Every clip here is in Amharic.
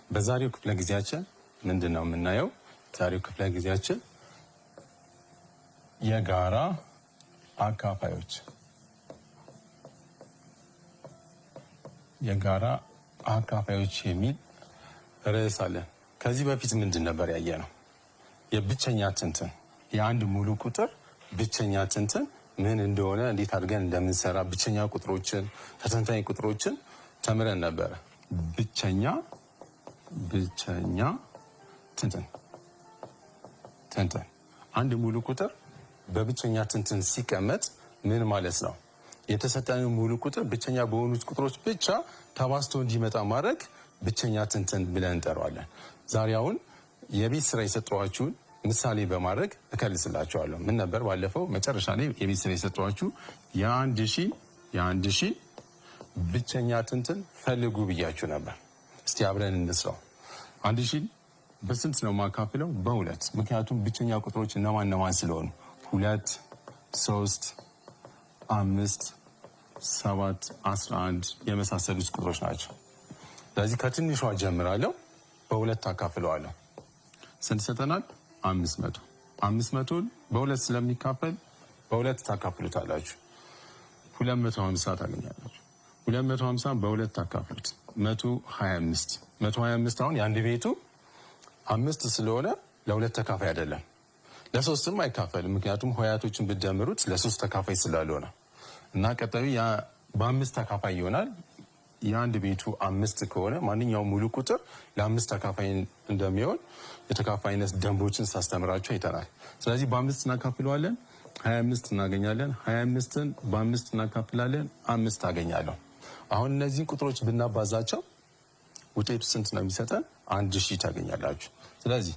በዛሬው ክፍለ ጊዜያችን ምንድነው የምናየው? ዛሬው ክፍለ ጊዜያችን የጋራ አካፋዮች የሚል ርዕስ አለ። ከዚህ በፊት ምንድን ነበር ያየነው? የብቸኛ ትንትን የአንድ ሙሉ ቁጥር ብቸኛ ትንትን ምን እንደሆነ እንዴት አድርገን እንደምንሰራ ብቸኛ ቁጥሮችን ተተንታኝ ቁጥሮችን ተምረን ነበረ። ብቸኛ ትንትን አንድ ሙሉ ቁጥር በብቸኛ ትንትን ሲቀመጥ ምን ማለት ነው? የተሰጠን ሙሉ ቁጥር ብቸኛ በሆኑት ቁጥሮች ብቻ ተባዝቶ እንዲመጣ ማድረግ ብቸኛ ትንትን ብለን እንጠራዋለን። ዛሬ አሁን የቤት ስራ የሰጠኋችሁን ምሳሌ በማድረግ እከልስላችኋለሁ። ምን ነበር ባለፈው መጨረሻ ላይ የቤት ስራ የሰጠኋችሁ የአንድ ሺህ ብቸኛ ትንትን ፈልጉ ብያችሁ ነበር። እስቲ አብረን እንስራው። 1000 በስንት ነው ማካፍለው? በሁለት። ምክንያቱም ብቸኛ ቁጥሮች እነማን ስለሆኑ 2 3 5 7 11 የመሳሰሉት ቁጥሮች ናቸው። ስለዚህ ከትንሿ ጀምራለሁ፣ በሁለት አካፍለዋለሁ። ስንት ሰጠናል? 500። 500ን በሁለት ስለሚካፈል በሁለት ታካፍሉታላችሁ። 250 ታገኛላችሁ። 250 በሁለት ታካፍሉት 125። 125 አሁን የአንድ ቤቱ 5 ስለሆነ ለሁለት ተካፋይ አይደለም፣ ለሶስትም አይካፈልም። ምክንያቱም ሆያቶችን ብትደምሩት ለሶስት ተካፋይ ስላልሆነ እና ቀጣዩ በአምስት ተካፋይ ይሆናል። የአንድ ቤቱ 5 ከሆነ ማንኛውም ሙሉ ቁጥር ለአምስት ተካፋይ እንደሚሆን የተካፋይነት ደንቦችን ሳስተምራችሁ አይተናል። ስለዚህ በአምስት እናካፍለዋለን፣ 25 እናገኛለን። 25ን በአምስት እናካፍላለን፣ 5 አገኛለሁ። አሁን እነዚህ ቁጥሮች ብናባዛቸው ውጤቱ ስንት ነው የሚሰጠን? 1000 ታገኛላችሁ። ስለዚህ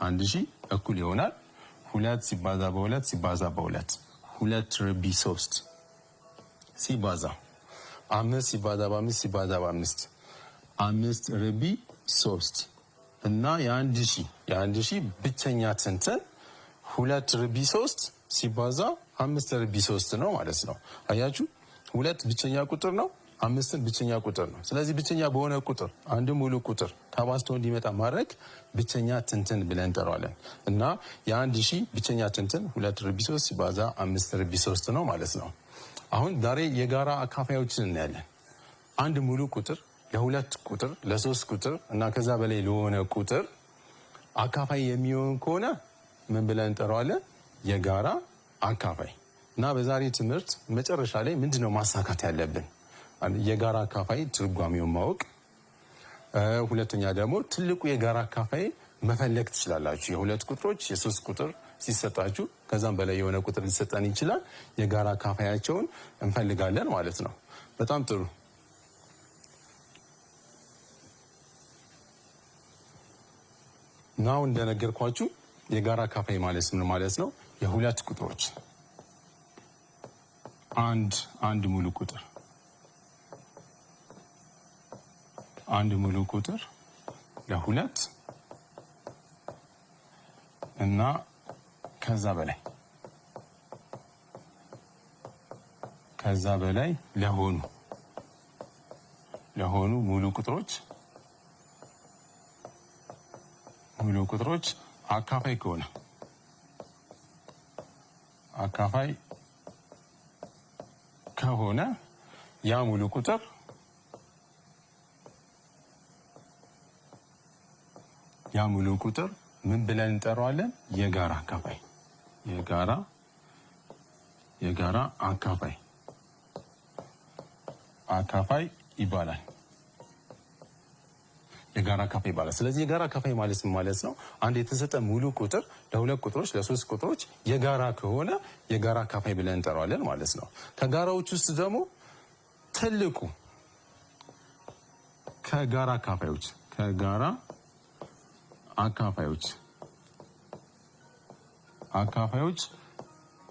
1000 እኩል ይሆናል 2 ሲባዛ በ2 ሲባዛ በ2 2 ርቢ 3 ሲባዛ 5 ሲባዛ በ5 ሲባዛ በ5 5 ርቢ 3 እና የ1000 ብቸኛ ትንትን 2 ርቢ 3 ሲባዛ 5 ርቢ 3 ነው ማለት ነው። አያችሁ፣ 2 ብቸኛ ቁጥር ነው፣ 5 ብቸኛ ቁጥር ነው። ስለዚህ ብቸኛ በሆነ ቁጥር አንድ ሙሉ ቁጥር ተባዝቶ እንዲመጣ ማድረግ ብቸኛ ትንትን ብለን እንጠራዋለን። እና የ1000 ብቸኛ ትንትን 2 ርቢ 3 ሲባዛ 5 ርቢ 3 ነው ማለት ነው። አሁን ዛሬ የጋራ አካፋዮችን እናያለን። አንድ ሙሉ ቁጥር ለሁለት ቁጥር ለሶስት ቁጥር እና ከዛ በላይ ለሆነ ቁጥር አካፋይ የሚሆን ከሆነ ምን ብለን እንጠራዋለን? የጋራ አካፋይ። እና በዛሬ ትምህርት መጨረሻ ላይ ምንድነው ማሳካት ያለብን? የጋራ አካፋይ ትርጓሜውን ማወቅ፣ ሁለተኛ ደግሞ ትልቁ የጋራ አካፋይ መፈለግ ትችላላችሁ። የሁለት ቁጥሮች የሶስት ቁጥር ሲሰጣችሁ ከዛም በላይ የሆነ ቁጥር ሊሰጠን ይችላል። የጋራ አካፋያቸውን እንፈልጋለን ማለት ነው። በጣም ጥሩ። ናው እንደነገርኳችሁ የጋራ አካፋይ ማለት ምን ማለት ነው? የሁለት ቁጥሮች አንድ ሙሉ ቁጥር ለሁለት እና ከዛ በላይ ለሆኑ ሙሉ ቁጥሮች አካፋይ ከሆነ ያ ሙሉ ቁጥር ምን ብለን እንጠራዋለን? የጋራ አካፋይ ይባላል። የጋራ አካፋይ ይባላል። ስለዚህ የጋራ አካፋይ ማለት ምን ማለት ነው? አንድ የተሰጠ ሙሉ ቁጥር ለሁለት ቁጥሮች ለሶስት ቁጥሮች የጋራ ከሆነ የጋራ አካፋይ ብለን እንጠራዋለን ማለት ነው። ከጋራዎች ውስጥ ደግሞ ትልቁ ከጋራ አካፋዮች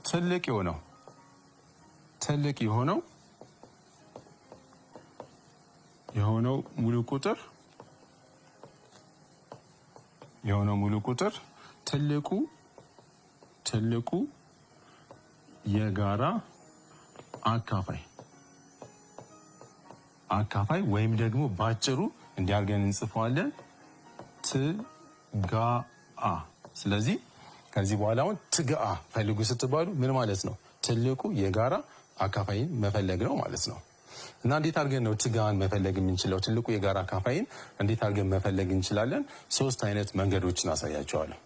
ትልቅ የሆነው ሙሉ ቁጥር ትልቁ የጋራ አካፋይ ወይም ደግሞ ባጭሩ እንዲያርገን እንጽፈዋለን ትጋአ። ስለዚህ ከዚህ በኋላ አሁን ትጋአ ፈልጉ ስትባሉ ምን ማለት ነው? ትልቁ የጋራ አካፋይን መፈለግ ነው ማለት ነው። እና እንዴት አድርገን ነው ትጋን መፈለግ የምንችለው? ትልቁ የጋራ አካፋይን እንዴት አድርገን መፈለግ እንችላለን? 3 አይነት መንገዶችን አሳያቸዋለሁ።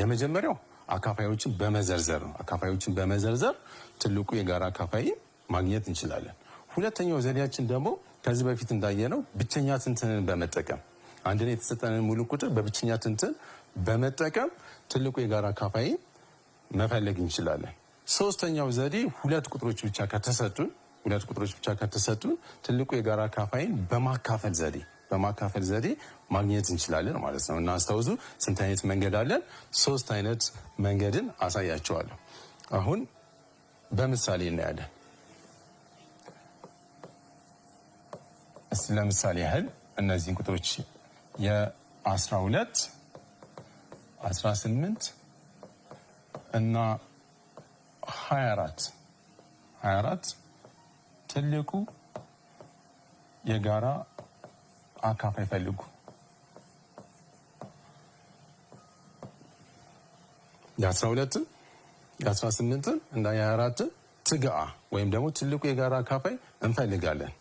የመጀመሪያው አካፋዮችን በመዘርዘር ነው። አካፋዮችን በመዘርዘር ትልቁ የጋራ አካፋይን ማግኘት እንችላለን። ሁለተኛው ዘዴያችን ደግሞ ከዚህ በፊት እንዳየነው ብቸኛ ትንትንን በመጠቀም አንድን የተሰጠንን ሙሉ ቁጥር በብቸኛ ትንትን በመጠቀም ትልቁ የጋራ አካፋይን መፈለግ እንችላለን። ሶስተኛው ዘዴ ሁለት ቁጥሮች ብቻ ከተሰጡን ትልቁ የጋራ አካፋይን በማካፈል ዘዴ ማግኘት እንችላለን ማለት ነው። እና አስታውሱ ስንት አይነት መንገድ አለን? 3 አይነት መንገድን አሳያቸዋለሁ። አሁን በምሳሌ እናያለን። ለምሳሌ ያህል እነዚህን ቁጥሮች የ12 18 እና 24 ትልቁ የጋራ አካፋይ ፈልጉ። የ12 የ18 እና የ24 ትጋአ ወይም ደግሞ ትልቁ የጋራ አካፋይ እንፈልጋለን።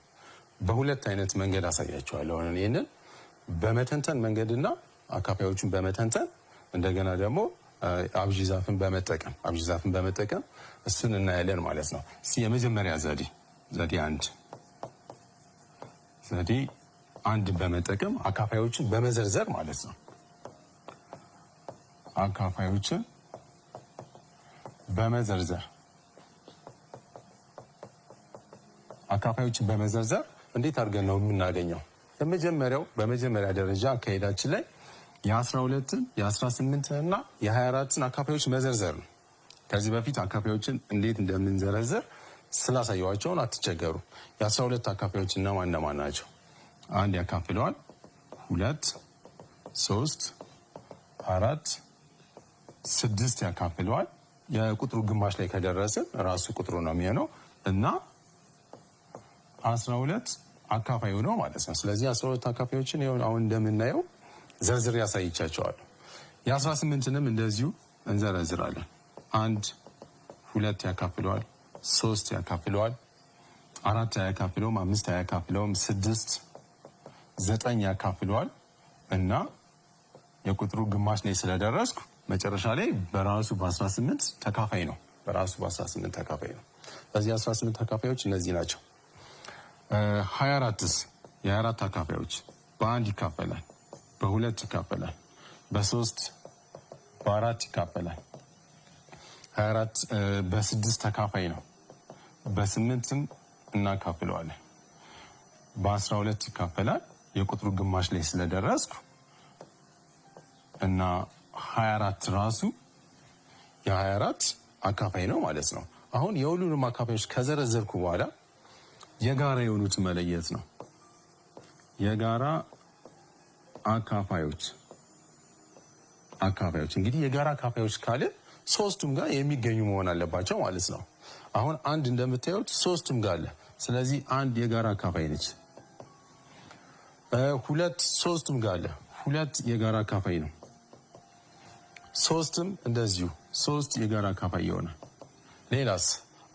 በሁለት አይነት መንገድ አሳያቸዋለሁ። ይህንን በመተንተን መንገድና አካፋዮችን በመተንተን እንደገና ደግሞ አብዥ ዛፍን በመጠቀም እሱን እናያለን ማለት ነው። እስኪ የመጀመሪያ ዘዴ አንድ በመጠቀም አካፋዮችን በመዘርዘር ማለት ነው። አካፋዮችን በመዘርዘር እንዴት አድርገን ነው የምናገኘው? በመጀመሪያ ደረጃ አካሄዳችን ላይ የ12ን የ18 እና የ24ን አካፋዮች መዘርዘር ነው። ከዚህ በፊት አካፋዮችን እንዴት እንደምንዘረዘር ስላሳየዋቸውን አትቸገሩ። የ12 አካፋዮች እነማን ናቸው? 1 ያካፍለዋል፣ 2 3 4 6 ያካፍለዋል። የቁጥሩ ግማሽ ላይ ከደረስን ራሱ ቁጥሩ ነው የሚሆነው እና 12 አካፋዩ ነው ማለት ነው። ስለዚህ 12 አካፋዮችን አሁን እንደምናየው ዘርዝር ያሳይቻቸዋል። የ18ንም እንደዚሁ እንዘረዝራለን። 1 2 ያካፍለዋል፣ 3 ያካፍለዋል፣ 4 አያካፍለውም፣ 5 አያካፍለውም፣ 6 9 ያካፍለዋል እና የቁጥሩ ግማሽ ላይ ስለደረስኩ መጨረሻ ላይ በራሱ በ18 ተካፋይ ነው። ስለዚህ 18 ተካፋዮች እነዚህ ናቸው። 24ስ የ24 አካፋዮች በ1 ይካፈላል፣ በ2 ይካፈላል፣ በ3 በ4 ይካፈላል። 24 በ6 ተካፋይ ነው። በ8ም እናካፍለዋለን። በ12 ይካፈላል የቁጥሩ ግማሽ ላይ ስለደረስኩ እና 24 ራሱ የ24 አካፋይ ነው ማለት ነው። አሁን የሁሉንም አካፋዮች ከዘረዘርኩ በኋላ የጋራ የሆኑት መለየት ነው። የጋራ አካፋዮች እንግዲህ የጋራ አካፋዮች ካለ ሶስቱም ጋር የሚገኙ መሆን አለባቸው ማለት ነው። አሁን አንድ እንደምታዩት ሶስቱም ጋር አለ። ስለዚህ አንድ የጋራ አካፋይ ነች። 2 ሶስቱም ጋር አለ። 2 የጋራ አካፋይ ነው። 3ም እንደዚሁ 3 የጋራ አካፋይ ይሆናል። ሌላስ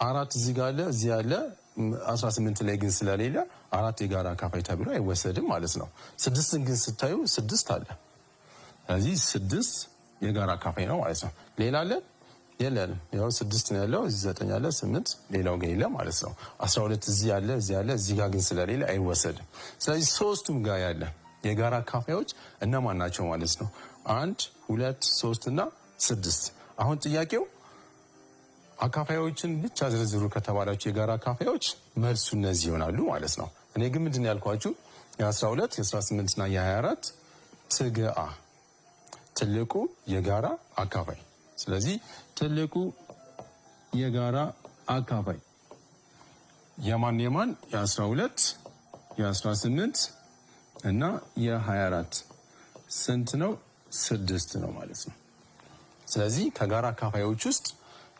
4 እዚህ ጋር አለ፣ እዚህ አለ። 18 ላይ ግን ስለሌለ 4 የጋራ አካፋይ ተብሎ አይወሰድም ማለት ነው። 6ን ግን ስታዩ 6 አለ። ስለዚህ 6 የጋራ አካፋይ ነው ማለት ነው። ሌላ አለ የለንም። ያው 6 ነው ያለው፣ እዚህ 9 አለ፣ 8 ሌላው ጋር የለ ማለት ነው። 12 እዚህ አለ፣ እዚህ አለ፣ እዚህ ጋር ግን ስለሌለ አይወሰድም። ስለዚህ ሶስቱም ጋር ያለ የጋራ አካፋዮች እነማን ናቸው ማለት ነው? 1 2 3 እና 6። አሁን ጥያቄው አካፋዮችን ብቻ ዝርዝሩ ከተባላችሁ የጋራ አካፋዮች መልሱ እነዚህ ይሆናሉ ማለት ነው። እኔ ግን ምንድን ያልኳችሁ የ12 የ18 እና የ24 ትጋአ ትልቁ የጋራ አካፋይ። ስለዚህ ትልቁ የጋራ አካፋይ የማን የ12 የ18 እና የ24 ስንት ነው? 6 ነው ማለት ነው። ስለዚህ ከጋራ አካፋዮች ውስጥ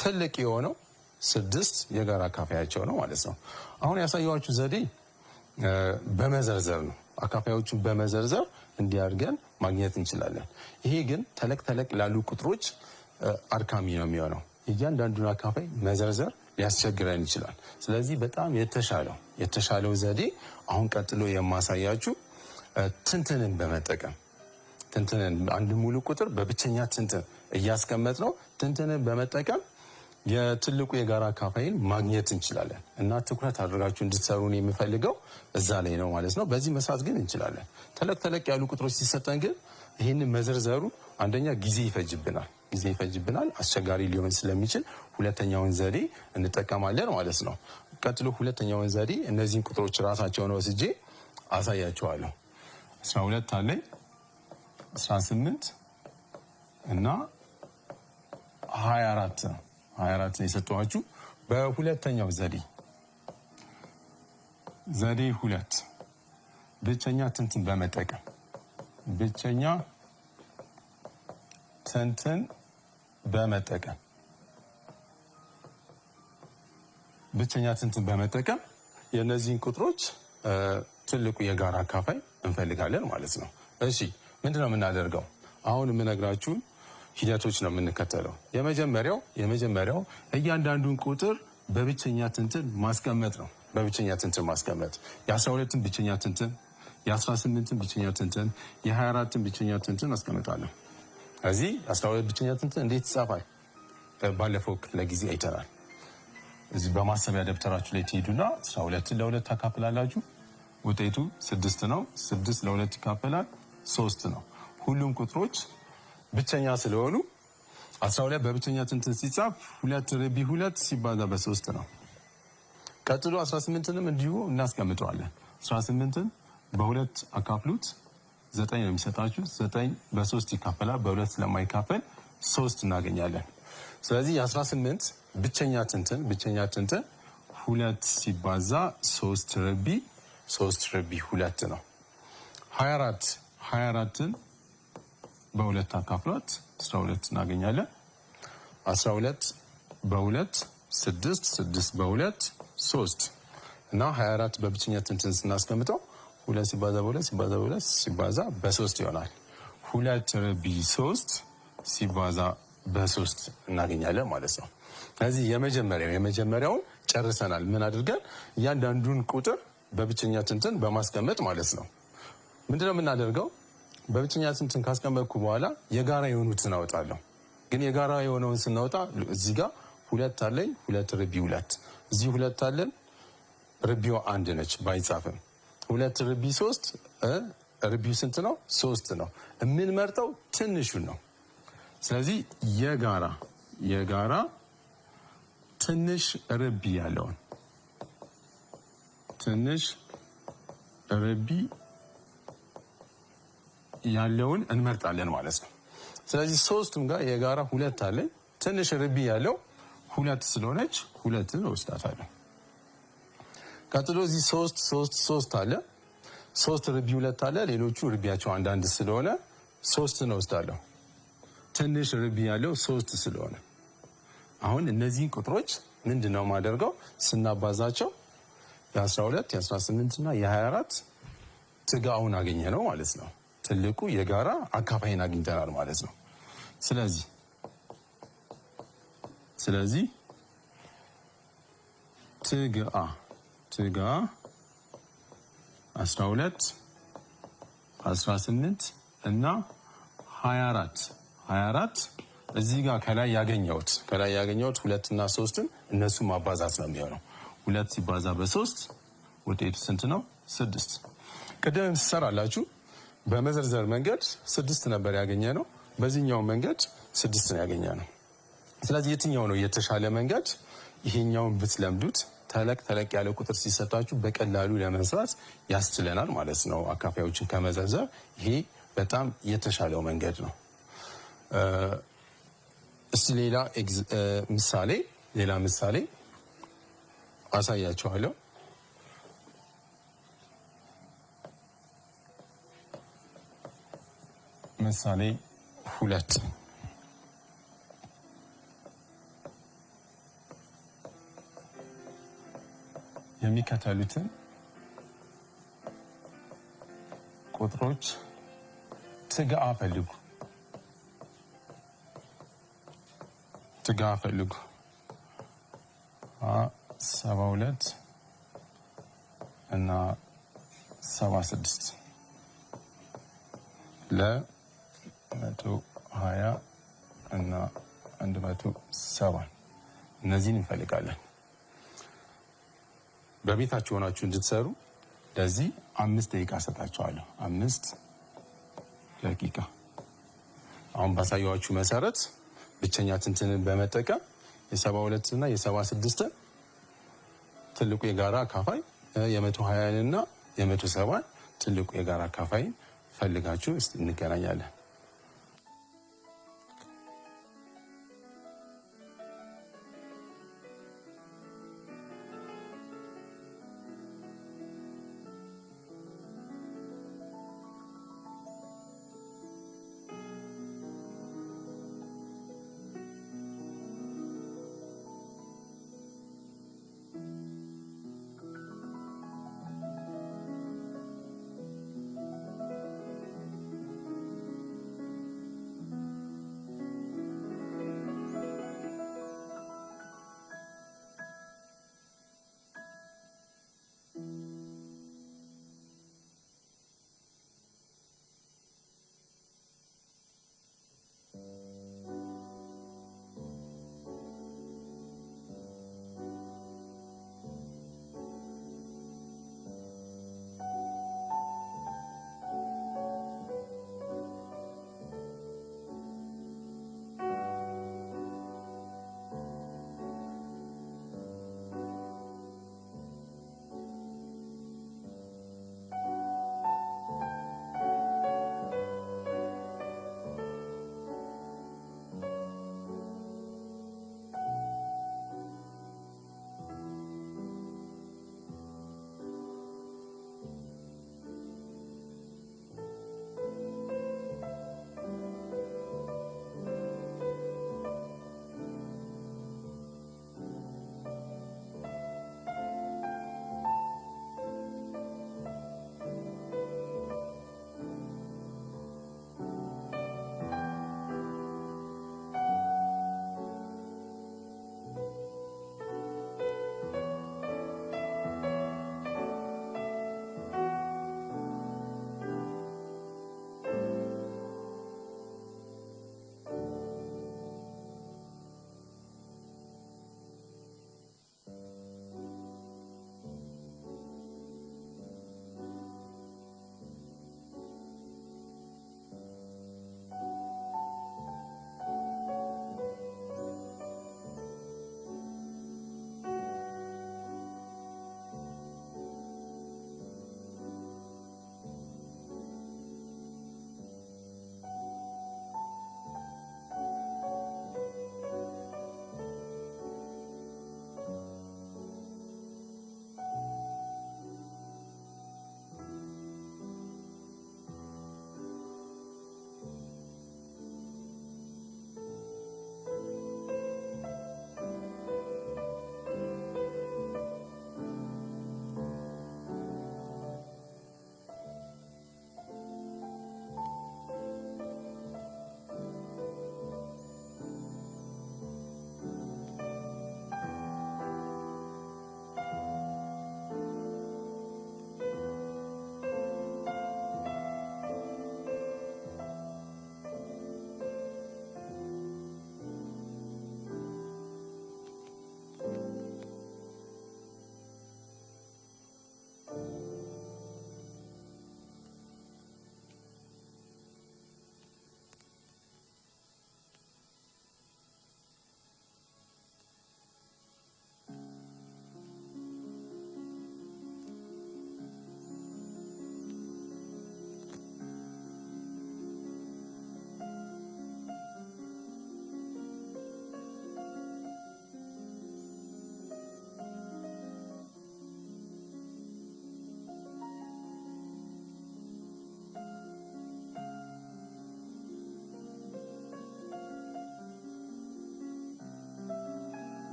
ትልቅ የሆነው 6 የጋራ አካፋያቸው ነው ማለት ነው። አሁን ያሳየኋችሁ ዘዴ በመዘርዘር ነው። አካፋዮቹን በመዘርዘር እንዲያርገን ማግኘት እንችላለን። ይሄ ግን ተለቅ ላሉ ቁጥሮች አድካሚ ነው የሚሆነው። እያንዳንዱን አካፋይ መዘርዘር ሊያስቸግረን ይችላል። ስለዚህ በጣም የተሻለው ዘዴ አሁን ቀጥሎ የማሳያችሁ ትንትንን በመጠቀም ትንትንን አንድ ሙሉ ቁጥር በብቸኛ ትንትን እያስቀመጥ ነው ትንትንን በመጠቀም የትልቁ የጋራ አካፋይን ማግኘት እንችላለን እና ትኩረት አድርጋችሁ እንድትሰሩን የሚፈልገው እዛ ላይ ነው ማለት ነው። በዚህ መስራት ግን እንችላለን። ተለቅ ያሉ ቁጥሮች ሲሰጠን ግን ይህንን መዘርዘሩ አንደኛ ጊዜ ይፈጅብናል፣ አስቸጋሪ ሊሆን ስለሚችል ሁለተኛውን ዘዴ እንጠቀማለን ማለት ነው። ቀጥሎ ሁለተኛውን ዘዴ እነዚህን ቁጥሮች ራሳቸውን ወስጄ አሳያቸዋለሁ። 12 አለኝ፣ 18 እና 24 ነው። 24 ነው የሰጠኋችሁ። በሁለተኛው ዘዴ 2 ብቸኛ ትንትን በመጠቀም ብቸኛ ትንትን በመጠቀም የእነዚህን ቁጥሮች ትልቁ የጋራ አካፋይ እንፈልጋለን ማለት ነው። እሺ ምንድነው የምናደርገው? አሁን የምነግራችሁን ሂደቶች ነው የምንከተለው። የመጀመሪያው እያንዳንዱን ቁጥር በብቸኛ ትንትን ማስቀመጥ ነው። የ12ን ብቸኛ ትንትን፣ የ18ን ብቸኛ ትንትን፣ የ24ን ብቸኛ ትንትን አስቀምጣለሁ። እዚህ 12 ብቸኛ ትንትን እንዴት ይጻፋል? ባለፈው ክፍለ ጊዜ አይተናል። እዚህ በማሰቢያ ደብተራችሁ ላይ ትሄዱና 12ን ለ2 ታካፍላላችሁ። ውጤቱ 6 ነው። 6 ለ2 ይካፈላል 3 ነው። ሁሉም ቁጥሮች ብቸኛ ስለሆኑ 12 በብቸኛ ትንትን ሲጻፍ 2 ርቢ 2 ሲባዛ በ3 ነው። ቀጥሎ 18ንም እንዲሁ እናስቀምጠዋለን። 18ን በ2 አካፍሉት 9 ነው የሚሰጣችሁ። 9 በ3 ይካፈላል። በ2 ስለማይካፈል 3 እናገኛለን። ስለዚህ የ18 ብቸኛ ትንትን 2 ሲባዛ 3 ርቢ 2 ነው። 24ን በ2 አካፍሏት 12 እናገኛለን። 12 በ2 6 በ2 3 እና 24 በብቸኛ ትንትን ስናስቀምጠው 2 ሲባዛ በ2 ሲባዛ በ3 ይሆናል። 2 ርቢ 3 ሲባዛ በ3 እናገኛለን ማለት ነው። ስለዚህ የመጀመሪያውን ጨርሰናል። ምን አድርገን? እያንዳንዱን ቁጥር በብቸኛ ትንትን በማስቀመጥ ማለት ነው። ምንድነው የምናደርገው? በብቸኛ ትንትን ካስቀመጥኩ በኋላ የጋራ የሆኑትን አወጣለሁ። ግን የጋራ የሆነውን ስናወጣ እዚህ ጋር 2 አለኝ፣ 2 ርቢ 2 እዚህ 2 አለን። ርቢው 1 ነች ባይጻፍም። 2 ርቢ 3 ርቢው ስንት ነው? 3 ነው። የምንመርጠው ትንሹን ነው። ስለዚህ የጋራ ትንሽ ርቢ ያለውን እንመርጣለን ማለት ነው። ስለዚህ ሶስቱም ጋር የጋራ 2 አለኝ። ትንሽ ርቢ ያለው 2 ስለሆነች 2ን እወስዳታለሁ። ቀጥሎ እዚህ 3 አለ። 3 ርቢ 2 አለ። ሌሎቹ ርቢያቸው አንዳንድ ስለሆነ 3ን እወስዳለሁ። ትንሽ ርቢ ያለው 3 ስለሆነ አሁን እነዚህን ቁጥሮች ምንድነው የማደርገው? ስናባዛቸው የ12 የ18 እና የ24 ትጋውን አገኘ ነው ማለት ነው። ትልቁ የጋራ አካፋይን አግኝተናል ማለት ነው። ስለዚህ ትጋ 12 18 እና 24 እዚህ ጋር ከላይ ያገኘሁት 2 እና 3ን እነሱ ማባዛት ነው የሚሆነው። 2 ሲባዛ በ3 ውጤቱ ስንት ነው? 6። ቅድም ትሰራላችሁ። በመዘርዘር መንገድ 6 ነበር ያገኘ ነው። በዚህኛው መንገድ 6 ነው ያገኘ ነው። ስለዚህ የትኛው ነው የተሻለ መንገድ? ይሄኛውን ብትለምዱት ተለቅ ያለ ቁጥር ሲሰጣችሁ በቀላሉ ለመስራት ያስችለናል ማለት ነው። አካፋዮችን ከመዘርዘር ይሄ በጣም የተሻለው መንገድ ነው። እስቲ ሌላ ምሳሌ አሳያችኋለሁ። ምሳሌ 2 የሚከተሉትን ቁጥሮች ትጋአ ፈልጉ ትጋአ ፈልጉ 72 እና 76 ለ120 እና 170 እነዚህን እንፈልጋለን። በቤታችሁ ሆናችሁ እንድትሰሩ ለዚህ 5 ደቂቃ ሰጣችኋለሁ። 5 ደቂቃ አሁን ባሳየኋችሁ መሰረት ብቸኛ ትንትንን በመጠቀም የ72 እና የ76 ትልቁ የጋራ አካፋይ የ120 እና የ170 ትልቁ የጋራ አካፋይ ፈልጋችሁ እስቲ እንገናኛለን።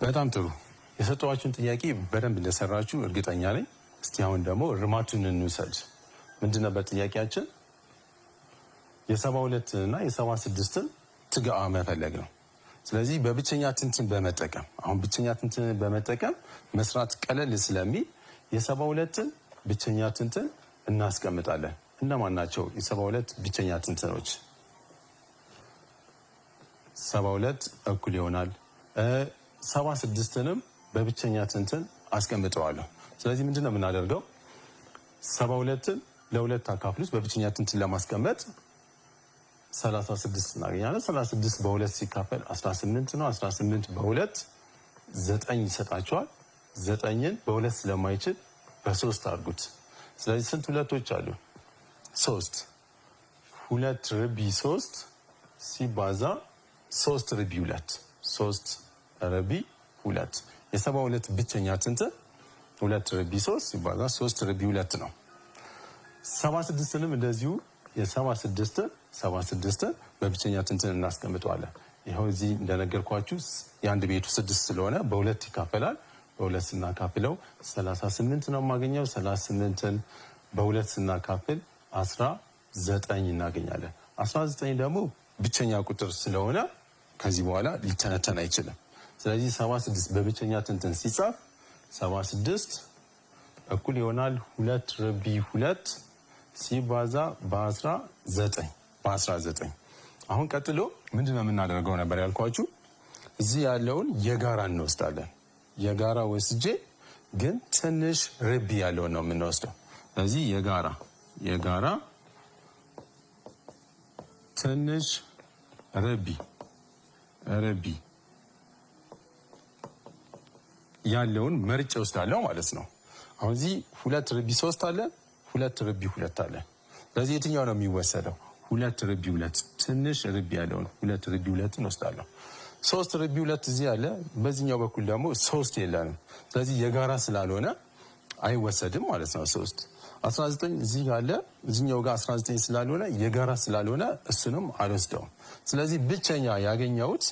በጣም ጥሩ። የሰጠኋችሁን ጥያቄ በደንብ እንደሰራችሁ እርግጠኛ ነኝ። እስቲ አሁን ደግሞ እርማቱን እንውሰድ። ምንድን ነበር ጥያቄያችን? የ72 እና የ76ን ትግአ መፈለግ ነው። ስለዚህ በብቸኛ ትንትን በመጠቀም አሁን ብቸኛ ትንትን በመጠቀም መስራት ቀለል ስለሚል የ72ን ብቸኛ ትንትን እናስቀምጣለን። እነማን ናቸው የ72 ብቸኛ ትንትኖች? 72 እኩል ይሆናል 76ንም በብቸኛ ትንትን አስቀምጠዋለሁ። ስለዚህ ምንድነው የምናደርገው? 72ን ለሁለት አካፍሉት በብቸኛ ትንትን ለማስቀመጥ 36 እናገኛለን። 36 በ2 ሲካፈል 18 ነው። 18 በ2 9 ይሰጣቸዋል። 9ን በ2 ስለማይችል በ3 አድርጉት። ስለዚህ ስንት ሁለቶች አሉ? 3 2 ርቢ 3 ሲባዛ 3 ርቢ 2 3 ርቢ 2 የ72 ብቸኛ ትንትን 2 ርቢ 3 ሲባዛ 3 ርቢ 2 ነው። 76ንም እንደዚሁ የ76ን በብቸኛ ትንትን እናስቀምጠዋለን። ይኸው እዚህ እንደነገርኳችሁ የአንድ ቤቱ 6 ስለሆነ በ2 ይካፈላል። በ2 ስናካፍለው 38 ነው የማገኘው። 38ን በ2 ስናካፍል 19 እናገኛለን። 19 ደግሞ ብቸኛ ቁጥር ስለሆነ ከዚህ በኋላ ሊተነተን አይችልም። ስለዚህ 76 በብቸኛ ትንትን ሲጻፍ 76 እኩል ይሆናል 2 ርቢ 2 ሲባዛ በ19 አሁን ቀጥሎ ምንድነው የምናደርገው ነበር ያልኳችሁ? እዚህ ያለውን የጋራ እንወስዳለን። የጋራ ወስጄ ግን ትንሽ ርቢ ያለውን ነው የምንወስደው። ስለዚህ የጋራ ትንሽ ርቢ ያለውን መርጬ ወስዳለሁ ማለት ነው። አሁን እዚህ 2 ርቢ 3 አለ፣ 2 ርቢ 2 አለ። ስለዚህ የትኛው ነው የሚወሰደው? 2 ርቢ 2 ትንሽ ርቢ ያለውን 2 ርቢ 2 እንወስዳለሁ። 3 ርቢ 2 እዚህ አለ። በዚህኛው በኩል ደግሞ 3 የለንም። ስለዚህ የጋራ ስላልሆነ አይወሰድም ማለት ነው። 3 19 እዚህ አለ። እዚህኛው ጋር 19 ስላልሆነ የጋራ ስላልሆነ እሱንም አልወስደውም። ስለዚህ ብቸኛ ያገኘሁት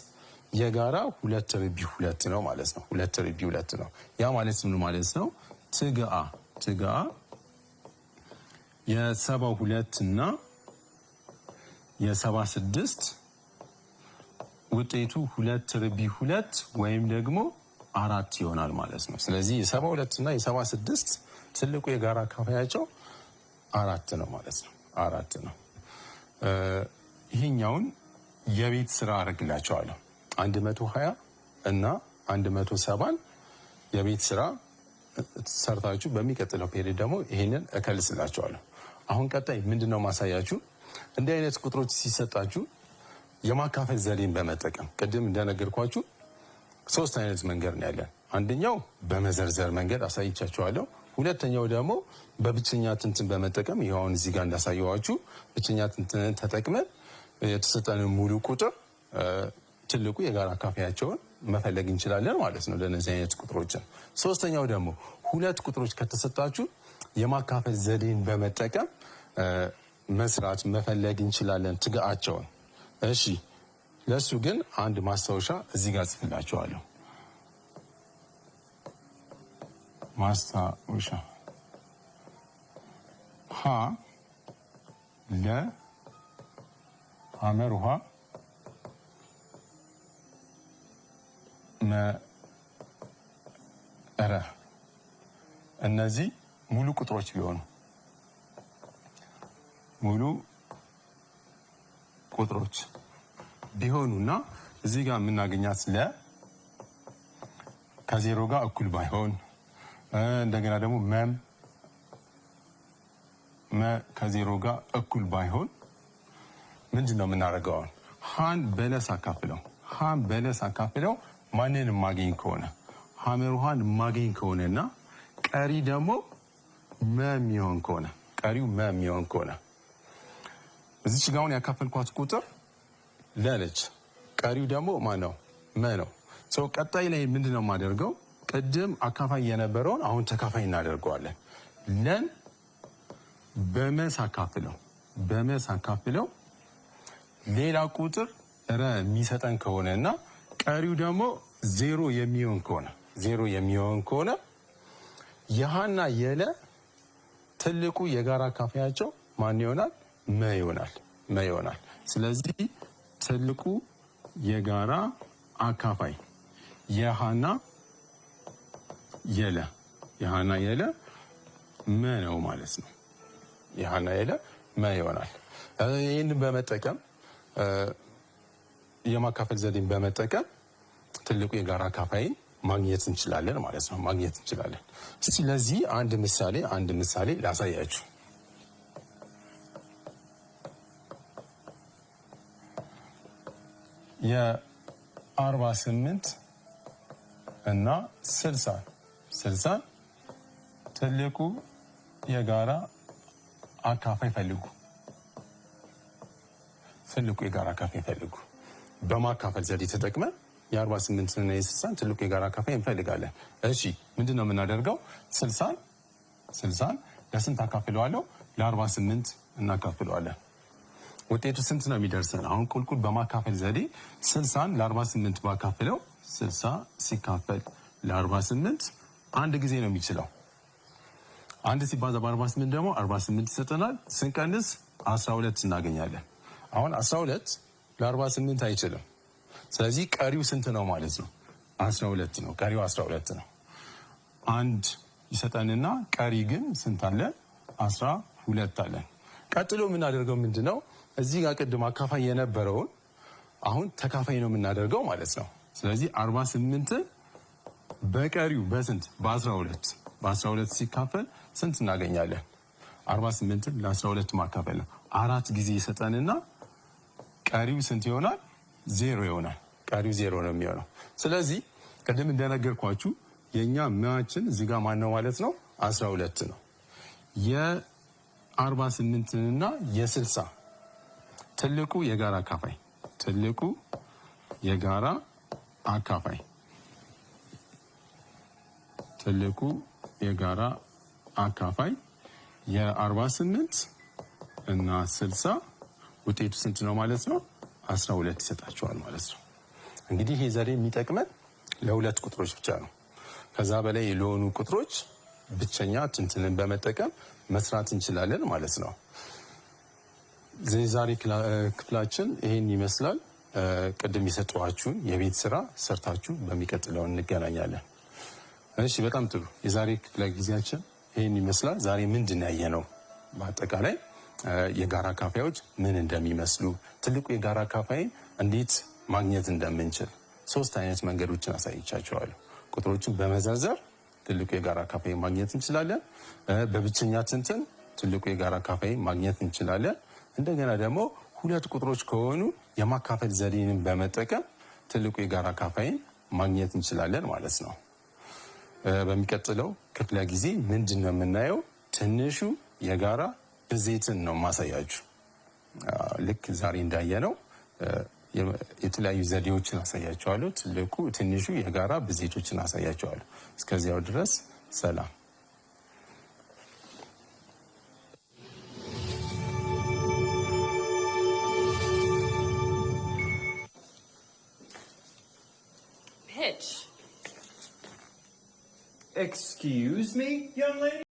የጋራ 2 ርቢ 2 ነው ማለት ነው። 2 ርቢ 2 ነው። ያ ማለት ምን ማለት ነው? ትግአ የ72 እና የ76 ውጤቱ 2 ርቢ 2 ወይም ደግሞ 4 ይሆናል ማለት ነው። ስለዚህ የ72 እና የ76 ትልቁ የጋራ አካፋያቸው 4 ነው ማለት ነው። 4 ነው። ይሄኛውን የቤት ስራ አደርግላቸዋለሁ። 120 እና 170 የቤት ስራ ሰርታችሁ በሚቀጥለው ፔሪድ ደግሞ ይሄንን እከልስላችኋለሁ። አሁን ቀጣይ ምንድነው ማሳያችሁ? እንዲህ አይነት ቁጥሮች ሲሰጣችሁ የማካፈል ዘዴን በመጠቀም ቅድም እንደነገርኳችሁ 3 አይነት መንገድ ነው ያለን። አንደኛው በመዘርዘር መንገድ አሳይቻችኋለሁ። ሁለተኛው ደግሞ በብቸኛ ትንትን በመጠቀም ይኸውን እዚህ ጋር እንዳሳየዋችሁ ብቸኛ ትንትን ተጠቅመን የተሰጠንን ሙሉ ቁጥር ትልቁ የጋራ አካፋያቸውን መፈለግ እንችላለን ማለት ነው ለነዚህ አይነት ቁጥሮችን። ሶስተኛው ደግሞ 2 ቁጥሮች ከተሰጣችሁ የማካፈል ዘዴን በመጠቀም መስራት መፈለግ እንችላለን ትግአቸውን። እሺ ለሱ ግን አንድ ማስታወሻ እዚህ ጋር ጽፍላችኋለሁ። ማስታወሻ ሀ ለ ሐመር ውሃ መረ እነዚህ ሙሉ ቁጥሮች ቢሆኑ ቢሆኑና እዚህ ጋር የምናገኛት ለ ከዜሮ ጋር እኩል ባይሆን እንደገና ደግሞ መ ከዜሮ ጋር እኩል ባይሆን ምንድነው የምናደርገው? ሃን በለስ አካፍለው ማንን ማገኝ ከሆነ ሐመር ውሃን ማገኝ ከሆነና ቀሪ ደግሞ መሚሆን ከሆነ እዚች ጋር አሁን ያካፈልኳት ቁጥር ለነች፣ ቀሪው ደግሞ ማን ነው? መ ነው። ሰው ቀጣይ ላይ ምንድነው የማደርገው? ቅድም አካፋይ የነበረውን አሁን ተካፋይ እናደርገዋለን። ለን በመስ አካፍለው ሌላ ቁጥር ረ የሚሰጠን ከሆነና ቀሪው ደግሞ ዜሮ የሚሆን ከሆነ የሀና የለ ትልቁ የጋራ አካፋያቸው ማን ይሆናል? መ ይሆናል። ስለዚህ ትልቁ የጋራ አካፋይ የሀና የለ መ ነው ማለት ነው። የሀና የለ መ ይሆናል። ይህንን በመጠቀም የማካፈል ዘዴን በመጠቀም ትልቁ የጋራ አካፋይን ማግኘት እንችላለን ማለት ነው። እስቲ ለዚህ አንድ ምሳሌ ላሳያችሁ። የ48 እና 60 ትልቁ የጋራ አካፋይ ፈልጉ። በማካፈል ዘዴ ተጠቅመን የ48 እና የ60 ትልቁ የጋራ አካፋይ እንፈልጋለን። እሺ ምንድን ነው የምናደርገው? 60 ለስንት አካፍለዋለሁ? ለ48 እናካፍለዋለን። ውጤቱ ስንት ነው የሚደርሰን? አሁን ቁልቁል በማካፈል ዘዴ 60ን ለ48 ባካፍለው 60 ሲካፈል ለ48 አንድ ጊዜ ነው የሚችለው። አንድ ሲባዛ በ48 ደግሞ 48 ይሰጠናል። ስንቀንስ 12 እናገኛለን። አሁን 12 ለ48 አይችልም። ስለዚህ ቀሪው ስንት ነው ማለት ነው? 12 ነው። ቀሪው 12 ነው። አንድ ይሰጠንና ቀሪ ግን ስንት አለ? 12 አለን። ቀጥሎ የምናደርገው ምንድነው? እዚህ ጋር ቅድም አካፋይ የነበረውን አሁን ተካፋይ ነው የምናደርገው ማለት ነው። ስለዚህ 48 በቀሪው በስንት? በ12 ሲካፈል ስንት እናገኛለን? 48 ለ12 ማካፈል ነው። 4 ጊዜ ይሰጠንና ቀሪው ስንት ይሆናል? 0 ይሆናል። ቀሪው 0 ነው የሚሆነው። ስለዚህ ቅድም እንደነገርኳችሁ የኛ ማችን እዚህ ጋር ማን ነው ማለት ነው? 12 ነው። የ48 እና የ60 ትልቁ የጋራ አካፋይ የ48 እና 60 ውጤቱ ስንት ነው ማለት ነው? 12 ይሰጣቸዋል ማለት ነው። እንግዲህ ይሄ ዘዴ የሚጠቅመን ለሁለት ቁጥሮች ብቻ ነው። ከዛ በላይ ለሆኑ ቁጥሮች ብቸኛ ትንትንን በመጠቀም መስራት እንችላለን ማለት ነው። የዛሬ ክፍላችን ይሄን ይመስላል። ቅድም የሰጠኋችሁን የቤት ስራ ሰርታችሁ በሚቀጥለው እንገናኛለን። እሺ፣ በጣም ጥሩ። የዛሬ ክፍለ ጊዜያችን ይሄን ይመስላል። ዛሬ ምንድን ያየነው? በአጠቃላይ የጋራ አካፋዮች ምን እንደሚመስሉ፣ ትልቁ የጋራ አካፋይን እንዴት ማግኘት እንደምንችል 3 አይነት መንገዶችን አሳይቻቸዋለሁ። ቁጥሮችን በመዘርዘር ትልቁ የጋራ አካፋይን ማግኘት እንችላለን። በብቸኛ ትንትን ትልቁ የጋራ አካፋይን ማግኘት እንችላለን። እንደገና ደግሞ ሁለት ቁጥሮች ከሆኑ የማካፈል ዘዴንን በመጠቀም ትልቁ የጋራ አካፋይን ማግኘት እንችላለን ማለት ነው። በሚቀጥለው ክፍለ ጊዜ ምንድን ነው የምናየው? ትንሹ የጋራ ብዜትን ነው ማሳያችሁ። ልክ ዛሬ እንዳየነው የተለያዩ ዘዴዎችን አሳያቸዋለሁ። ትንሹ የጋራ ብዜቶችን አሳያቸዋለሁ። እስከዚያው ድረስ ሰላም። Excuse me, young lady?